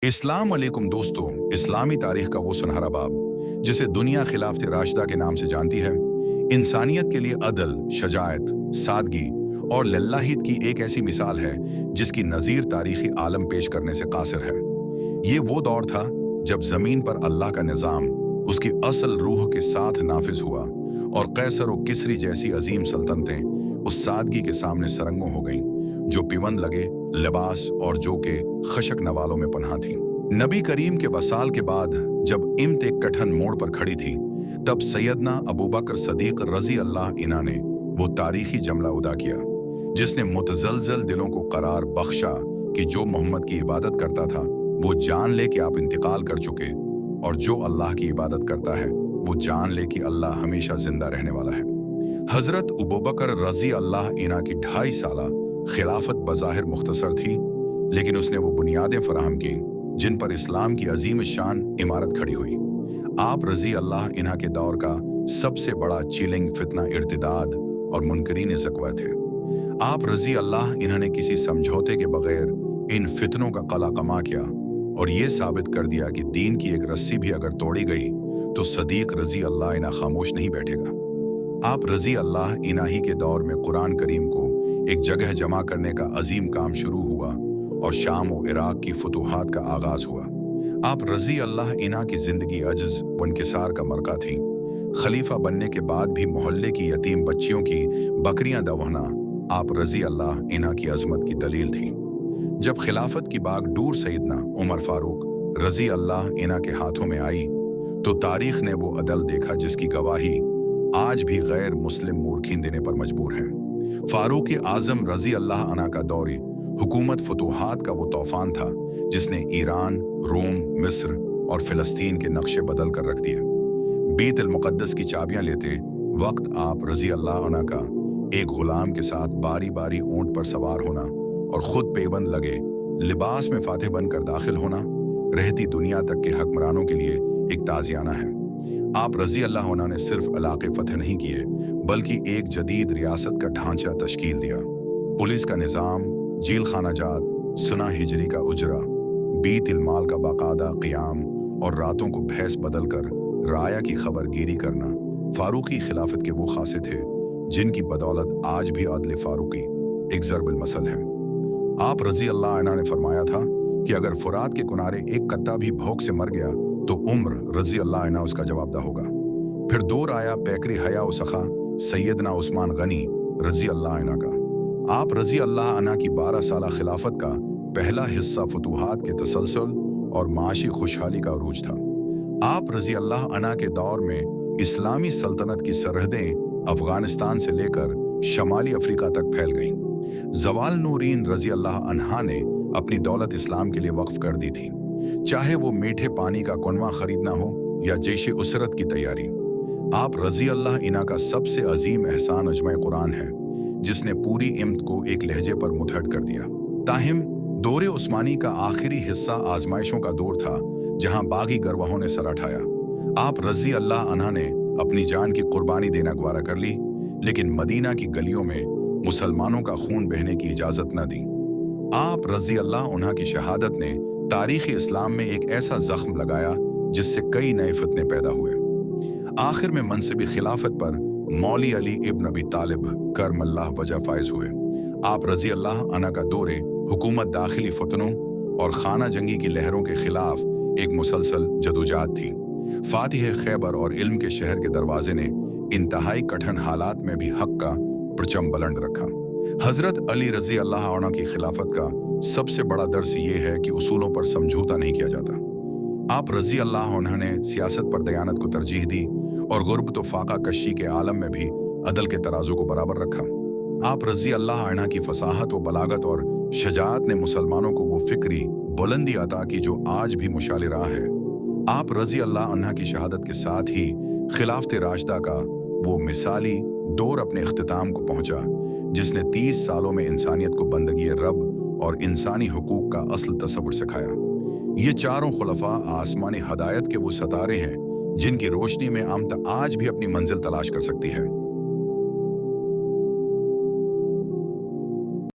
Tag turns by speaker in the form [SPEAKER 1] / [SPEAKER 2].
[SPEAKER 1] इस्लाम अलैकुम दोस्तों, इस्लामी तारीख का वो सुनहरा बाब जिसे दुनिया खिलाफत राशिदा के नाम से जानती है, इंसानियत के लिए अदल, शजायत, सादगी और लल्लाहियत की एक ऐसी मिसाल है जिसकी नज़ीर तारीखी आलम पेश करने से कासिर है। ये वो दौर था जब ज़मीन पर अल्लाह का निज़ाम उसकी असल रूह के साथ नाफिज हुआ और कैसर व किसरी जैसी अजीम सल्तनतें उस सादगी के सामने सरंगों हो गईं, जो पिवंद लगे लिबास और जो के खशक नवालों में पनाह थी। नबी करीम के वसाल के बाद जब इम्त एक कठिन मोड़ पर खड़ी थी, तब सैयदना अबू बकर सदीक रजी अल्लाह इना ने वो तारीखी जमला उदा किया जिसने मुतजलजल दिलों को करार बख्शा कि जो मोहम्मद की इबादत करता था वो जान ले कि आप इंतकाल कर चुके, और जो अल्लाह की इबादत करता है वो जान ले कि अल्लाह हमेशा जिंदा रहने वाला है। हजरत अबू बकर रजी अल्लाह इना की 2.5 साला खिलाफत बज़ाहिर मुख्तसर थी, लेकिन उसने वो बुनियादें फराहम की जिन पर इस्लाम की अजीम शान इमारत खड़ी हुई। आप रजी अल्लाह इन्हा के दौर का सबसे बड़ा चीलिंग फितना इर्तिदाद और मुनकरीन ज़क्वा थे। आप रजी अल्लाह इन्हा ने किसी समझौते के बगैर इन फितनों का कला कमा किया और ये साबित कर दिया कि दीन की एक रस्सी भी अगर तोड़ी गई तो सदीक रजी अल्लाह इन्हा खामोश नहीं बैठेगा। आप रजी अल्लाह इन्हा ही के दौर में कुरान करीम को एक जगह जमा करने का अजीम काम शुरू हुआ और शाम और इराक की फतूहात का आगाज हुआ। आप रजी अल्लाह इन्हा की जिंदगी अज्ज व इंकिसार का मरका थी। खलीफा बनने के बाद भी मोहल्ले की यतीम बच्चियों की बकरियां दवहना आप रजी अल्लाह इन्हा की अजमत की दलील थी। जब खिलाफत की बाग डूर सईदना उमर फारूक रजी अल्लाह इन्हा के हाथों में आई तो तारीख ने वो अदल देखा जिसकी गवाही आज भी गैर मुस्लिम मूर्खीन देने पर मजबूर हैं। फारूक आजम रजी अल्लाह अन्हा का दौर हुकूमत फतूहात का वो तूफान था जिसने ईरान, रोम, मिस्र और फिलिस्तीन के नक्शे बदल कर रख दिए। बीत अल मुक़द्दस की चाबियां लेते वक्त आप रजी अल्लाह अन्हा का एक गुलाम के साथ बारी बारी ऊंट पर सवार होना और खुद पेबंद लगे लिबास में फातेह बनकर दाखिल होना रहती दुनिया तक के हकमरानों के लिए एक ताज़ियाना है। आप रजी अल्लाह अन्हा ने सिर्फ इलाके फतेह नहीं किए बल्कि एक जदीद रियासत का ढांचा तश्कील दिया। पुलिस का निज़ाम, जील खाना जात, सुना हिजरी का उजरा, बीत इल्माल का बाकायदा क़ियाम और रातों को भैंस बदल कर राया की खबर गिरी करना फारूकी खिलाफत के वो खासे थे जिनकी बदौलत आज भी अदल फारूकी एक ज़रबुल मसल है। आप रजी अल्लाह अन्हा ने फरमाया था कि अगर फुरात के किनारे एक कत्ता भी भूख से मर गया तो उम्र रजी अल्लाह अन्हा उसका जवाबदा होगा। फिर दौर आया पैकरी हया व सखा सैयदना उस्मान गनी रजी अल्लाह अन्हा का। आप रजी अल्लाह अन्हा की 12 साला खिलाफत का पहला हिस्सा फतूहात के तसलसल और माशी खुशहाली का अरूज था। आप रजी अल्लाह अन्हा के दौर में इस्लामी सल्तनत की सरहदें अफगानिस्तान से लेकर शमाली अफ्रीका तक फैल गईं। जवाल नूरीन रजी अल्लाह अन्हा ने अपनी दौलत इस्लाम के लिए वक्फ कर दी थी, चाहे वो मीठे पानी का कुनवा खरीदना हो या जैश उसरत की तैयारी। आप रजी अल्लाह इन्हा का सबसे अजीम एहसान अजमा कुरान है जिसने पूरी इम्त को एक लहजे पर मुतहद कर दिया। ताहिम दौरे उस्मानी का आखिरी हिस्सा आजमाइशों का दौर था जहां बागी गरवाहों ने सर उठाया। आप रजी अल्लाह अन्हा ने अपनी जान की कुर्बानी देना गवारा कर ली, लेकिन मदीना की गलियों में मुसलमानों का खून बहने की इजाजत न दी। आप रजी अल्लाह अन्हा की शहादत ने तारीख़ इस्लाम में एक ऐसा जख्म लगाया जिससे कई नए फितने पैदा हुए। आखिर में मनसिब खिलाफत पर मौली अली इब्न अबी तालिब करमल्लाह वजह फायज हुए। आप रजी अल्लाह अन्हा का दौरे हुकूमत दाखिली फतनों और खाना जंगी की लहरों के खिलाफ एक मुसलसल जदोजहद थी। फातिह खैबर और इल्म के शहर के दरवाजे ने इंतहाई कठिन हालात में भी हक का परचम बुलंद रखा। हजरत अली रजी अल्लाह अन्हा की खिलाफत का सबसे बड़ा दर्स ये है कि उसूलों पर समझौता नहीं किया जाता। आप रजी अल्लाह अन्हा ने सियासत पर दयानत को तरजीह दी और गुर्बत व फाका कशी के आलम में भी अदल के तराजू को बराबर रखा। आप रजी अल्लाह अन्हा की फसाहत व बलागत और शजाअत ने मुसलमानों को वो फिक्री बुलंदी अता की जो आज भी मुशाल राह है। आप रजी अल्लाह अन्हा की शहादत के साथ ही खिलाफत राशिदा का वो मिसाली दौर अपने इख्तिताम को पहुंचा जिसने 30 सालों में इंसानियत को बंदगी रब और इंसानी हुकूक का असल तस्वुर सिखाया। ये चारों खुलफा आसमानी हदायत के वो सितारे हैं जिनकी रोशनी में आमता आज भी अपनी मंजिल तलाश कर सकती है।